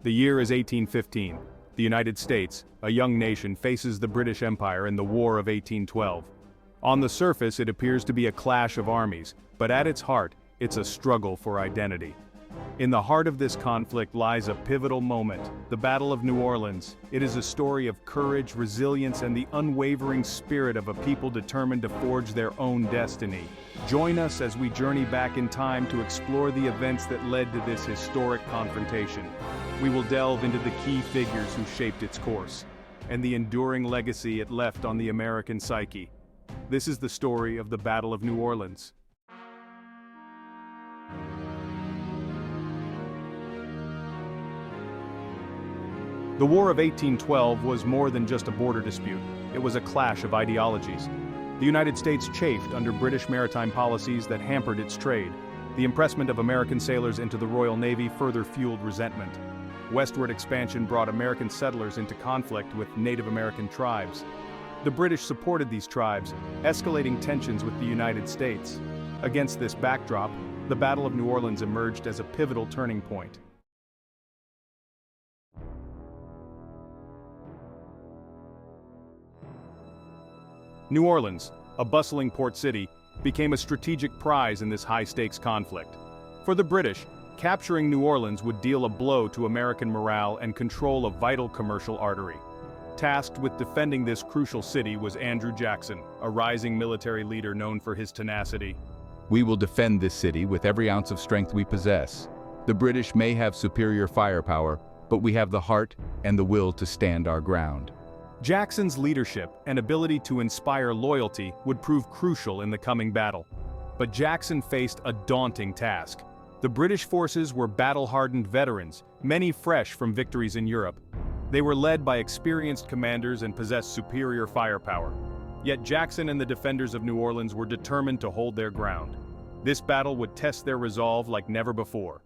The year is 1815. The United States, a young nation, faces the British Empire in the War of 1812. On the surface, it appears to be a clash of armies, but at its heart, it's a struggle for identity. In the heart of this conflict lies a pivotal moment, the Battle of New Orleans. It is a story of courage, resilience, and the unwavering spirit of a people determined to forge their own destiny. Join us as we journey back in time to explore the events that led to this historic confrontation. We will delve into the key figures who shaped its course, and the enduring legacy it left on the American psyche. This is the story of the Battle of New Orleans. The War of 1812 was more than just a border dispute. It was a clash of ideologies. The United States chafed under British maritime policies that hampered its trade. The impressment of American sailors into the Royal Navy further fueled resentment. Westward expansion brought American settlers into conflict with Native American tribes. The British supported these tribes, escalating tensions with the United States. Against this backdrop, the Battle of New Orleans emerged as a pivotal turning point. New Orleans, a bustling port city, became a strategic prize in this high-stakes conflict. For the British, capturing New Orleans would deal a blow to American morale and control a vital commercial artery. Tasked with defending this crucial city was Andrew Jackson, a rising military leader known for his tenacity. We will defend this city with every ounce of strength we possess. The British may have superior firepower, but we have the heart and the will to stand our ground. Jackson's leadership and ability to inspire loyalty would prove crucial in the coming battle. But Jackson faced a daunting task. The British forces were battle-hardened veterans, many fresh from victories in Europe. They were led by experienced commanders and possessed superior firepower. Yet Jackson and the defenders of New Orleans were determined to hold their ground. This battle would test their resolve like never before.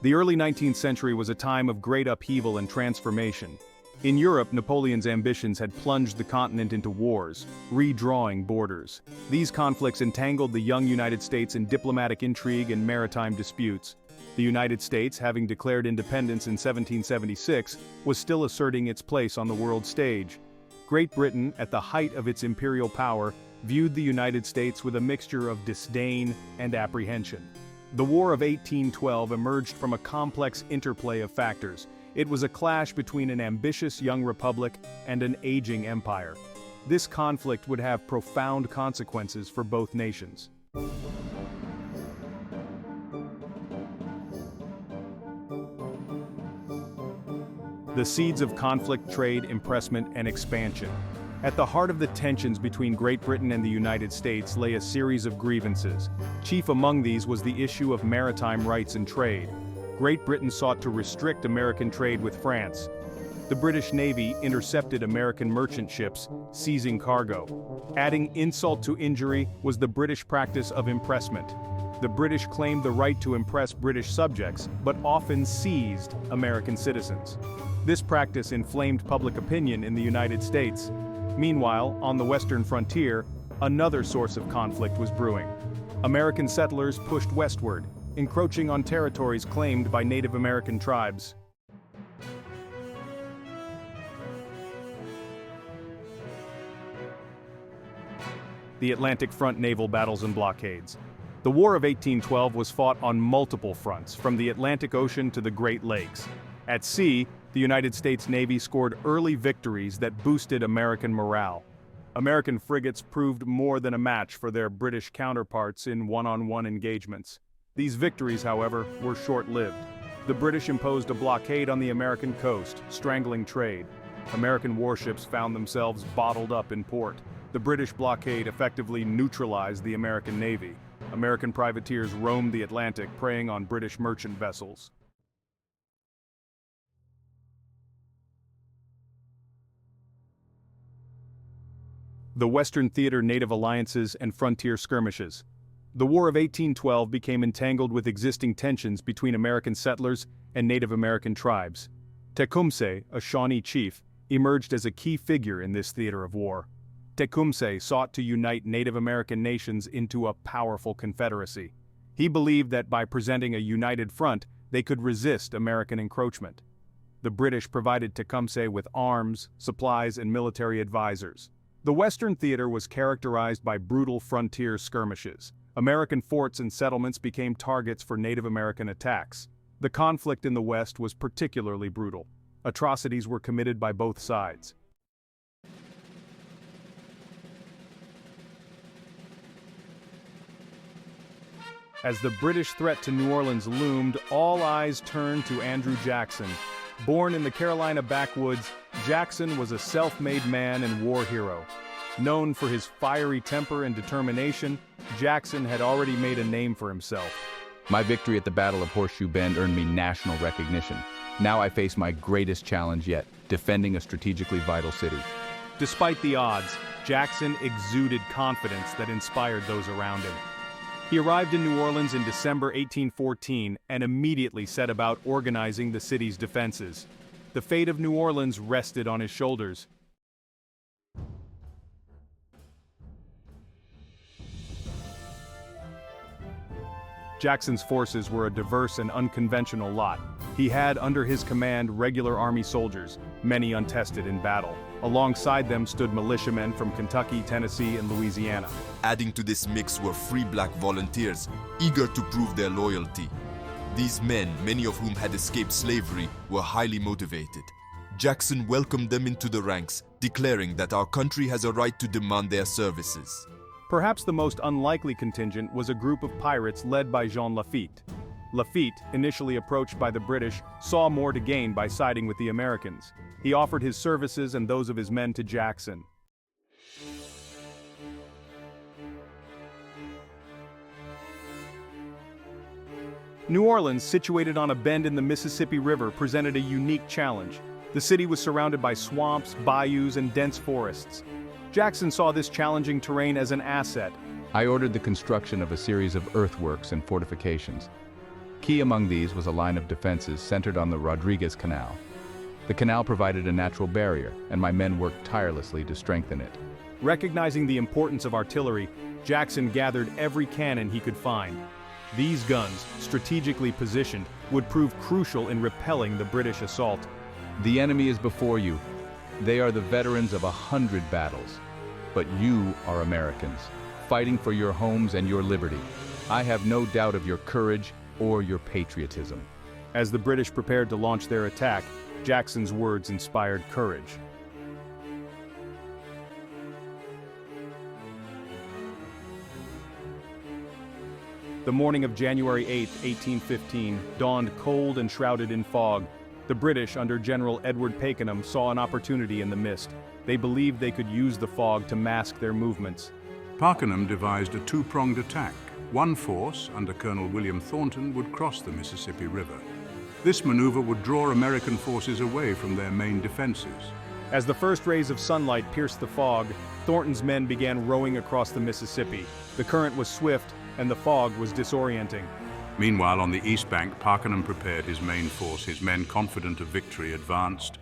The early 19th century was a time of great upheaval and transformation. In Europe, Napoleon's ambitions had plunged the continent into wars, redrawing borders. These conflicts entangled the young United States in diplomatic intrigue and maritime disputes. The United States, having declared independence in 1776, was still asserting its place on the world stage. Great Britain, at the height of its imperial power, viewed the United States with a mixture of disdain and apprehension. The War of 1812 emerged from a complex interplay of factors. It was a clash between an ambitious young republic and an aging empire. This conflict would have profound consequences for both nations. The seeds of conflict, trade, impressment, and expansion. At the heart of the tensions between Great Britain and the United States lay a series of grievances. Chief among these was the issue of maritime rights and trade. Great Britain sought to restrict American trade with France. The British Navy intercepted American merchant ships, seizing cargo. Adding insult to injury was the British practice of impressment. The British claimed the right to impress British subjects, but often seized American citizens. This practice inflamed public opinion in the United States. Meanwhile, on the western frontier, another source of conflict was brewing. American settlers pushed westward, encroaching on territories claimed by Native American tribes. The Atlantic Front naval battles and blockades. The War of 1812 was fought on multiple fronts, from the Atlantic Ocean to the Great Lakes. At sea, the United States Navy scored early victories that boosted American morale. American frigates proved more than a match for their British counterparts in one-on-one engagements. These victories, however, were short-lived. The British imposed a blockade on the American coast, strangling trade. American warships found themselves bottled up in port. The British blockade effectively neutralized the American Navy. American privateers roamed the Atlantic, preying on British merchant vessels. The Western Theater native alliances and frontier skirmishes. The War of 1812 became entangled with existing tensions between American settlers and Native American tribes. Tecumseh, a Shawnee chief, emerged as a key figure in this theater of war. Tecumseh sought to unite Native American nations into a powerful confederacy. He believed that by presenting a united front, they could resist American encroachment. The British provided Tecumseh with arms, supplies, and military advisors. The Western theater was characterized by brutal frontier skirmishes. American forts and settlements became targets for Native American attacks. The conflict in the West was particularly brutal. Atrocities were committed by both sides. As the British threat to New Orleans loomed, all eyes turned to Andrew Jackson. Born in the Carolina backwoods, Jackson was a self-made man and war hero. Known for his fiery temper and determination, Jackson had already made a name for himself. My victory at the Battle of Horseshoe Bend earned me national recognition. Now I face my greatest challenge yet, defending a strategically vital city. Despite the odds, Jackson exuded confidence that inspired those around him. He arrived in New Orleans in December 1814 and immediately set about organizing the city's defenses. The fate of New Orleans rested on his shoulders. Jackson's forces were a diverse and unconventional lot. He had under his command regular army soldiers, many untested in battle. Alongside them stood militiamen from Kentucky, Tennessee, and Louisiana. Adding to this mix were free black volunteers, eager to prove their loyalty. These men, many of whom had escaped slavery, were highly motivated. Jackson welcomed them into the ranks, declaring that our country has a right to demand their services. Perhaps the most unlikely contingent was a group of pirates led by Jean Lafitte. Lafitte, initially approached by the British, saw more to gain by siding with the Americans. He offered his services and those of his men to Jackson. New Orleans, situated on a bend in the Mississippi River, presented a unique challenge. The city was surrounded by swamps, bayous, and dense forests. Jackson saw this challenging terrain as an asset. I ordered the construction of a series of earthworks and fortifications. Key among these was a line of defenses centered on the Rodriguez Canal. The canal provided a natural barrier, and my men worked tirelessly to strengthen it. Recognizing the importance of artillery, Jackson gathered every cannon he could find. These guns, strategically positioned, would prove crucial in repelling the British assault. The enemy is before you. They are the veterans of 100 battles. But you are Americans, fighting for your homes and your liberty. I have no doubt of your courage or your patriotism. As the British prepared to launch their attack, Jackson's words inspired courage. The morning of January 8, 1815, dawned cold and shrouded in fog. The British, under General Edward Pakenham, saw an opportunity in the mist. They believed they could use the fog to mask their movements. Pakenham devised a two-pronged attack. One force, under Colonel William Thornton, would cross the Mississippi River. This maneuver would draw American forces away from their main defenses. As the first rays of sunlight pierced the fog, Thornton's men began rowing across the Mississippi. The current was swift, and the fog was disorienting. Meanwhile, on the east bank, Pakenham prepared his main force. His men, confident of victory, advanced.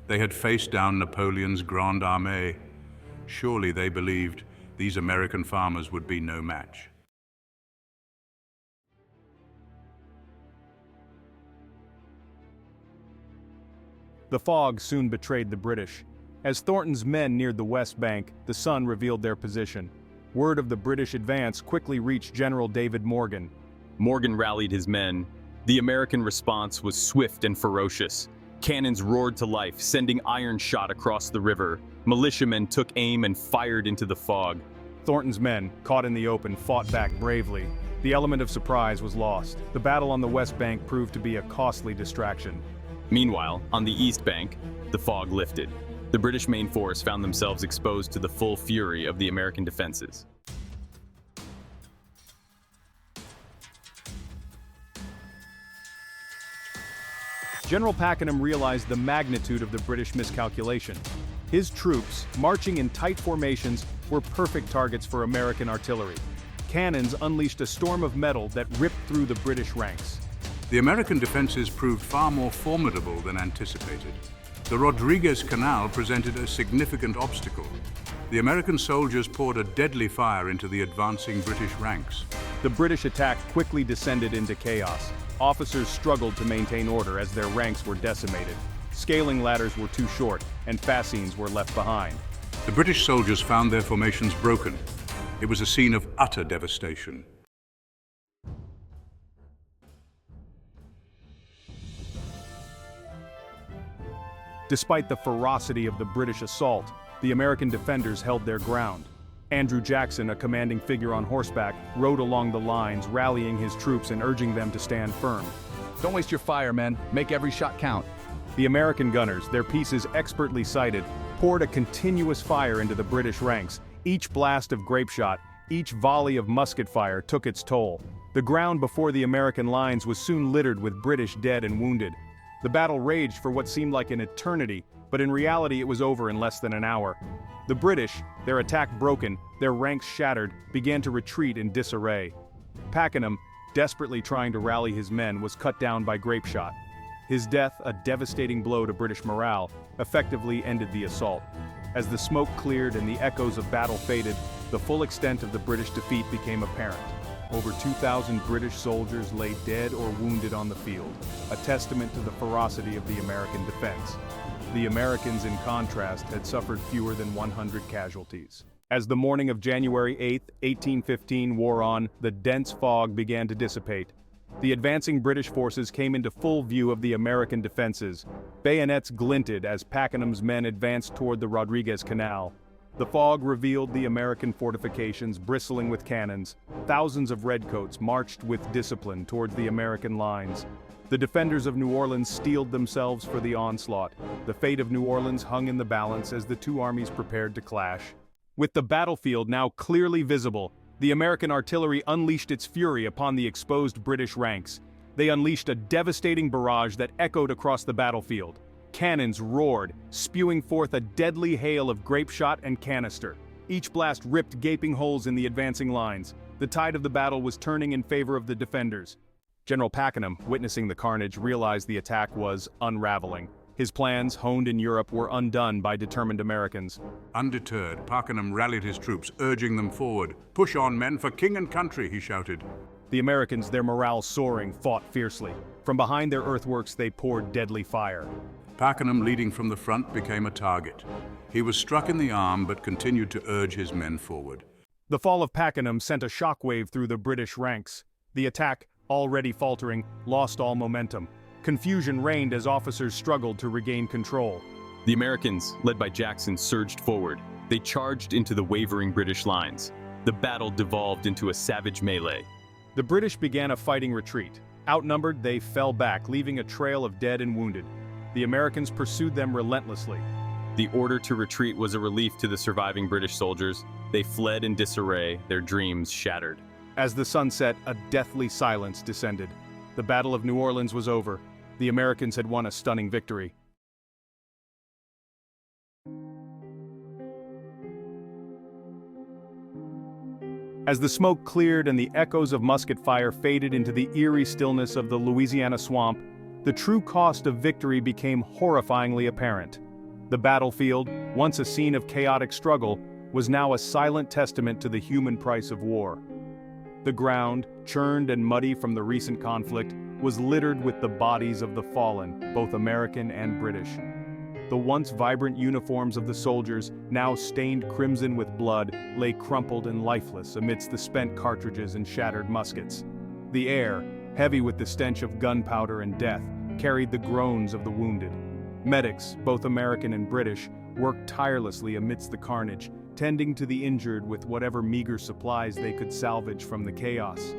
They had faced down Napoleon's Grande Armée. Surely they believed these American farmers would be no match. The fog soon betrayed the British. As Thornton's men neared the west bank, the sun revealed their position. Word of the British advance quickly reached General David Morgan. Morgan rallied his men. The American response was swift and ferocious. Cannons roared to life, sending iron shot across the river. Militiamen took aim and fired into the fog. Thornton's men, caught in the open, fought back bravely. The element of surprise was lost. The battle on the west bank proved to be a costly distraction. Meanwhile, on the east bank, the fog lifted. The British main force found themselves exposed to the full fury of the American defenses. General Pakenham realized the magnitude of the British miscalculation. His troops, marching in tight formations, were perfect targets for American artillery. Cannons unleashed a storm of metal that ripped through the British ranks. The American defenses proved far more formidable than anticipated. The Rodriguez Canal presented a significant obstacle. The American soldiers poured a deadly fire into the advancing British ranks. The British attack quickly descended into chaos. Officers struggled to maintain order as their ranks were decimated. Scaling ladders were too short, and fascines were left behind. The British soldiers found their formations broken. It was a scene of utter devastation. Despite the ferocity of the British assault, the American defenders held their ground. Andrew Jackson, a commanding figure on horseback, rode along the lines, rallying his troops and urging them to stand firm. Don't waste your fire, men. Make every shot count. The American gunners, their pieces expertly sighted, poured a continuous fire into the British ranks. Each blast of grape shot, each volley of musket fire took its toll. The ground before the American lines was soon littered with British dead and wounded. The battle raged for what seemed like an eternity, but in reality it was over in less than an hour. The British, their attack broken, their ranks shattered, began to retreat in disarray. Pakenham, desperately trying to rally his men, was cut down by grape shot. His death, a devastating blow to British morale, effectively ended the assault. As the smoke cleared and the echoes of battle faded, the full extent of the British defeat became apparent. Over 2,000 British soldiers lay dead or wounded on the field, a testament to the ferocity of the American defense. The Americans, in contrast, had suffered fewer than 100 casualties. As the morning of January 8, 1815 wore on, the dense fog began to dissipate. The advancing British forces came into full view of the American defenses. Bayonets glinted as Pakenham's men advanced toward the Rodriguez Canal. The fog revealed the American fortifications bristling with cannons. Thousands of redcoats marched with discipline toward the American lines. The defenders of New Orleans steeled themselves for the onslaught. The fate of New Orleans hung in the balance as the two armies prepared to clash. With the battlefield now clearly visible, the American artillery unleashed its fury upon the exposed British ranks. They unleashed a devastating barrage that echoed across the battlefield. Cannons roared, spewing forth a deadly hail of grape shot and canister. Each blast ripped gaping holes in the advancing lines. The tide of the battle was turning in favor of the defenders. General Pakenham, witnessing the carnage, realized the attack was unraveling. His plans, honed in Europe, were undone by determined Americans. Undeterred, Pakenham rallied his troops, urging them forward. "Push on, men, for king and country," he shouted. The Americans, their morale soaring, fought fiercely. From behind their earthworks they poured deadly fire. Pakenham, leading from the front, became a target. He was struck in the arm but continued to urge his men forward. The fall of Pakenham sent a shockwave through the British ranks. The attack, already faltering, lost all momentum. Confusion reigned as officers struggled to regain control. The Americans, led by Jackson, surged forward. They charged into the wavering British lines. The battle devolved into a savage melee. The British began a fighting retreat. Outnumbered, they fell back, leaving a trail of dead and wounded. The Americans pursued them relentlessly. The order to retreat was a relief to the surviving British soldiers. They fled in disarray, their dreams shattered. As the sun set, a deathly silence descended. The Battle of New Orleans was over. The Americans had won a stunning victory. As the smoke cleared and the echoes of musket fire faded into the eerie stillness of the Louisiana swamp, the true cost of victory became horrifyingly apparent. The battlefield, once a scene of chaotic struggle, was now a silent testament to the human price of war. The ground, churned and muddy from the recent conflict, was littered with the bodies of the fallen, both American and British. The once vibrant uniforms of the soldiers, now stained crimson with blood, lay crumpled and lifeless amidst the spent cartridges and shattered muskets. The air, heavy with the stench of gunpowder and death, carried the groans of the wounded. Medics, both American and British, worked tirelessly amidst the carnage, tending to the injured with whatever meager supplies they could salvage from the chaos.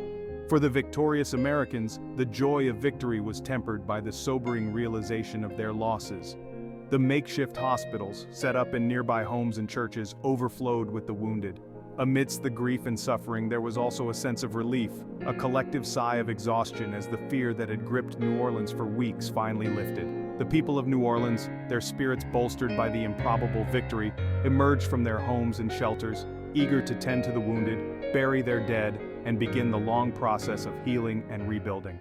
For the victorious Americans, the joy of victory was tempered by the sobering realization of their losses. The makeshift hospitals, set up in nearby homes and churches, overflowed with the wounded. Amidst the grief and suffering, there was also a sense of relief, a collective sigh of exhaustion as the fear that had gripped New Orleans for weeks finally lifted. The people of New Orleans, their spirits bolstered by the improbable victory, emerged from their homes and shelters, eager to tend to the wounded, bury their dead, and begin the long process of healing and rebuilding.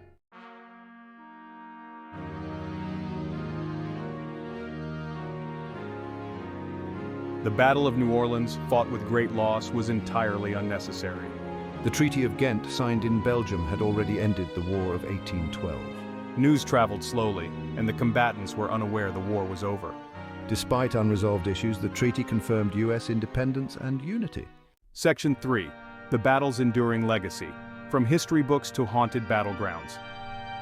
The Battle of New Orleans, fought with great loss, was entirely unnecessary. The Treaty of Ghent, signed in Belgium, had already ended the War of 1812. News traveled slowly, and the combatants were unaware the war was over. Despite unresolved issues, the treaty confirmed U.S. independence and unity. Section 3. The Battle's Enduring Legacy. From history books to haunted battlegrounds.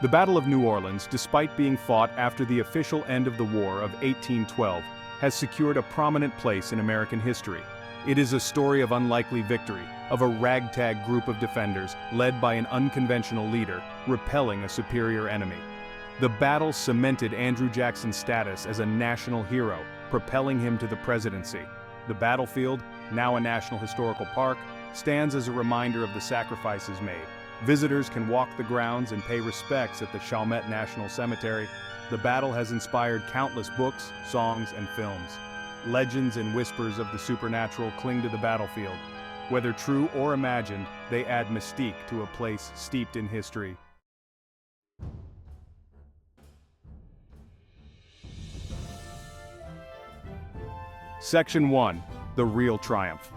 The Battle of New Orleans, despite being fought after the official end of the War of 1812, has secured a prominent place in American history. It is a story of unlikely victory, of a ragtag group of defenders led by an unconventional leader, repelling a superior enemy. The battle cemented Andrew Jackson's status as a national hero, propelling him to the presidency. The battlefield, now a National Historical Park, stands as a reminder of the sacrifices made. Visitors can walk the grounds and pay respects at the Chalmette National Cemetery. The battle has inspired countless books, songs, and films. Legends and whispers of the supernatural cling to the battlefield. Whether true or imagined, they add mystique to a place steeped in history. Section 1. The Real Triumph.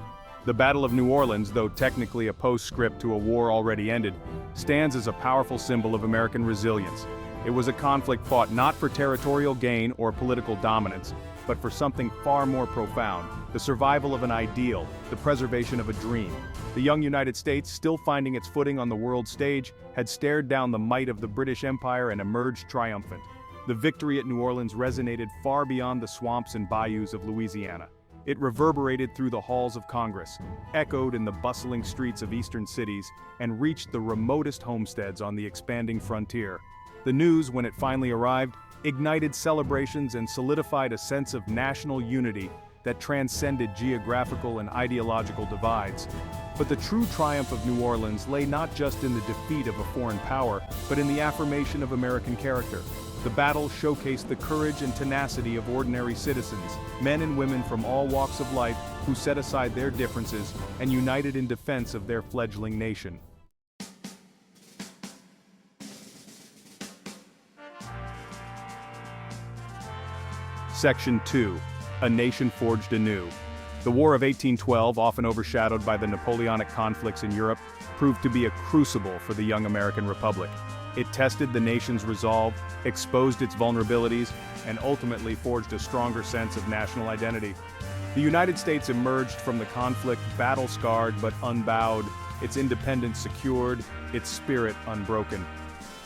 The Battle of New Orleans, though technically a postscript to a war already ended, stands as a powerful symbol of American resilience. It was a conflict fought not for territorial gain or political dominance, but for something far more profound: the survival of an ideal, the preservation of a dream. The young United States, still finding its footing on the world stage, had stared down the might of the British Empire and emerged triumphant. The victory at New Orleans resonated far beyond the swamps and bayous of Louisiana. It reverberated through the halls of Congress, echoed in the bustling streets of eastern cities, and reached the remotest homesteads on the expanding frontier. The news, when it finally arrived, ignited celebrations and solidified a sense of national unity that transcended geographical and ideological divides. But the true triumph of New Orleans lay not just in the defeat of a foreign power, but in the affirmation of American character. The battle showcased the courage and tenacity of ordinary citizens, men and women from all walks of life who set aside their differences and united in defense of their fledgling nation. Section 2. A Nation Forged Anew. The War of 1812, often overshadowed by the Napoleonic conflicts in Europe, proved to be a crucible for the young American Republic. It tested the nation's resolve, exposed its vulnerabilities, and ultimately forged a stronger sense of national identity. The United States emerged from the conflict battle-scarred but unbowed, its independence secured, its spirit unbroken.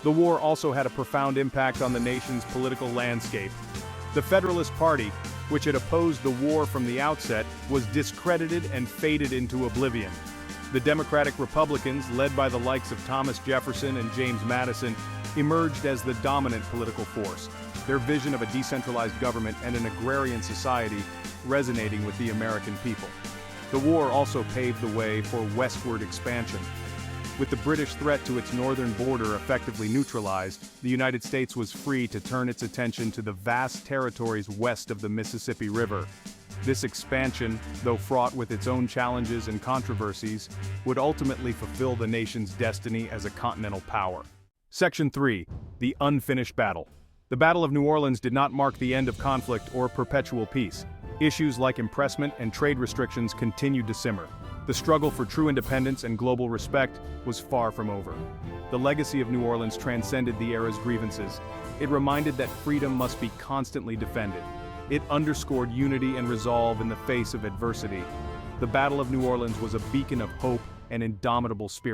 The war also had a profound impact on the nation's political landscape. The Federalist Party, which had opposed the war from the outset, was discredited and faded into oblivion. The Democratic Republicans, led by the likes of Thomas Jefferson and James Madison, emerged as the dominant political force, their vision of a decentralized government and an agrarian society resonating with the American people. The war also paved the way for westward expansion. With the British threat to its northern border effectively neutralized, the United States was free to turn its attention to the vast territories west of the Mississippi River. This expansion, though fraught with its own challenges and controversies, would ultimately fulfill the nation's destiny as a continental power. Section 3. The Unfinished Battle. The Battle of New Orleans did not mark the end of conflict or perpetual peace. Issues like impressment and trade restrictions continued to simmer. The struggle for true independence and global respect was far from over. The legacy of New Orleans transcended the era's grievances. It reminded that freedom must be constantly defended. It underscored unity and resolve in the face of adversity. The Battle of New Orleans was a beacon of hope and indomitable spirit.